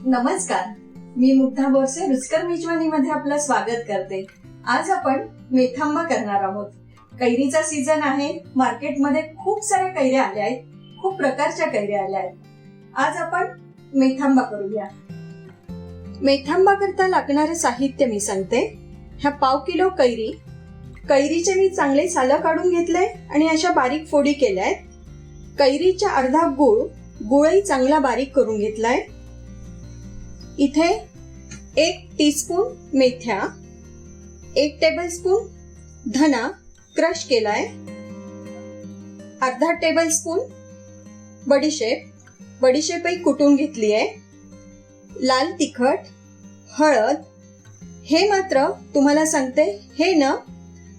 नमस्कार, मी मुग्धा बोरसे रुचकर मेजवानीमध्ये आपलं स्वागत करते। आज आपण मेथांबा करणार आहोत। कैरीचा सीझन आहे, मार्केटमध्ये खूप साऱ्या कैऱ्या आल्या आहेत, खूप प्रकारच्या कैऱ्या आल्या आहेत। आज आपण मेथांबा करूया। मेथांबा करता लागणारे साहित्य मी सांगते। ह्या पाव किलो कैरीचे मी चांगले सालं काढून घेतले आणि अशा बारीक फोडी केल्या आहेत। कैरीच्या अर्धा गुळही चांगला बारीक करून घेतलाय। इथे 1 टीस्पून मेथ्या, 1 टेबलस्पून धना क्रश केलाय, अर्धा टेबलस्पून बडीशेपही कुटून घेतली आहे, लाल तिखट, हळद। हे मात्र तुम्हाला सांगते, हे ना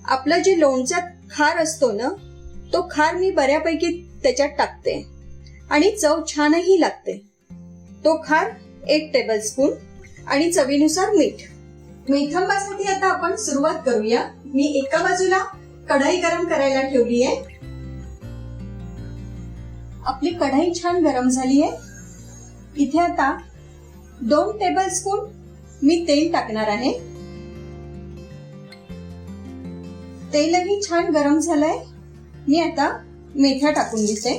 आपलं जे लोणच्यात खार असतो ना, तो खार मी बऱ्यापैकी त्याच्यात टाकते आणि चव छानही लागते। तो खार 1 टेबलस्पून आणि चवीनुसार मीठ। मेथांबासाठी आता आपण सुरुवात करूया। मी एका बाजूला कढई गरम करायला ठेवली आहे। आपली कढई छान गरम झाली आहे। इथे आता 2 टेबलस्पून मी तेल टाकणार आहे। तेलही छान गरम झालंय। मी आता मेथ्या टाकून घेते।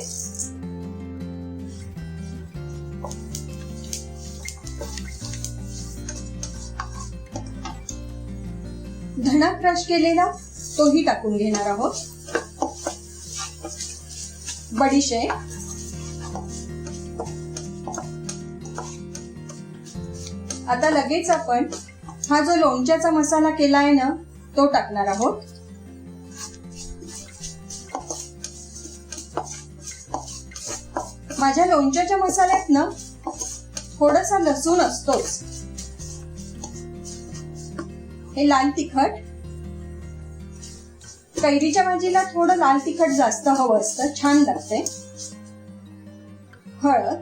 धना क्रश केलेला तोही टाकून घेणार आहोत। बडीशेप, आता लगेच आपण हा जो लोणच्याचा मसाला केलाय ना, तो टाकणार आहोत। माझ्या लोणच्याच्या मसाल्यात ना थोडासा लसूण असतोच। हे लाल तिखट, कैरीच्या भाजीला थोडं लाल तिखट जास्त हवं असतं, छान लागते। हळद,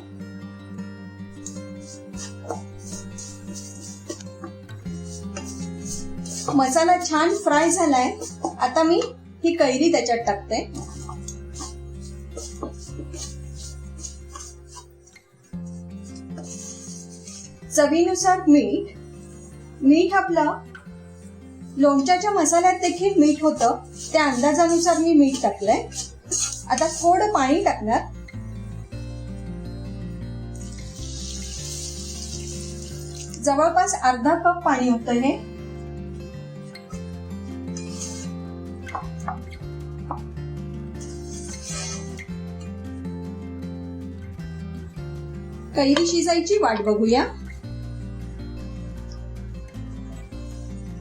मसाला छान फ्राय झालाय। आता मी ही कैरी त्याच्यात टाकते। चवीनुसार मीठ आपलं लोणच्याच्या मसाल्यात देखील मीठ होतं, त्या अंदाजानुसार मी मीठ टाकलंय। आता थोडं पाणी टाकणार। जवळपास अर्धा कप पाणी होतं हे। कैरी शिजायची वाट बघूया।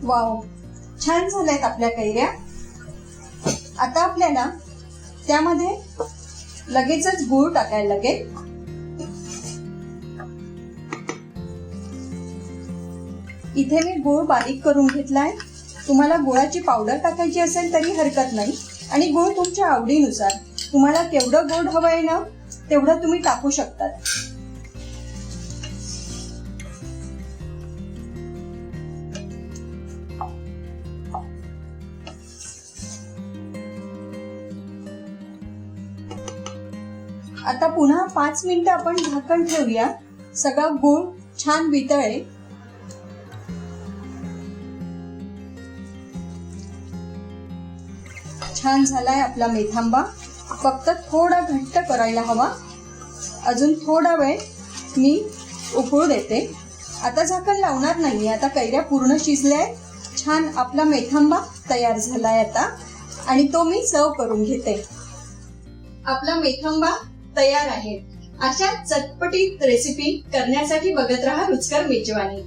वाव, छान झाल्यात आपल्या कैऱ्या। आता आपल्याला त्यामध्ये लगेचच गूळ टाकायला लागेल। इथे मी गूळ बारीक करून घेतलाय। तुम्हाला गुळाची पावडर टाकायची असेल तरी हरकत नाही, आणि गूळ तुमच्या आवडीनुसार, तुम्हाला केवढं गोड हवंय ना तेवढं तुम्ही टाकू शकतात। आता पुन्हा 5 मिनिटं आपण झाकण ठेवूया। सगळा गूळ छान वितळे। छान झालाय आपला मेथांबा, फक्त थोडा घट्ट करायला हवा। अजून थोडा वेळ मी उकळू देते। आता झाकण लावणार नाही, आता कैऱ्या पूर्ण शिजल्याय। छान आपला मेथांबा तयार झालाय आता, आणि तो मी सर्व करून घेते। आपला मेथांबा तयार आहे। अशा चटपटीत रेसिपी करण्यासाठी बघत रहा रुचकर मेजवानी।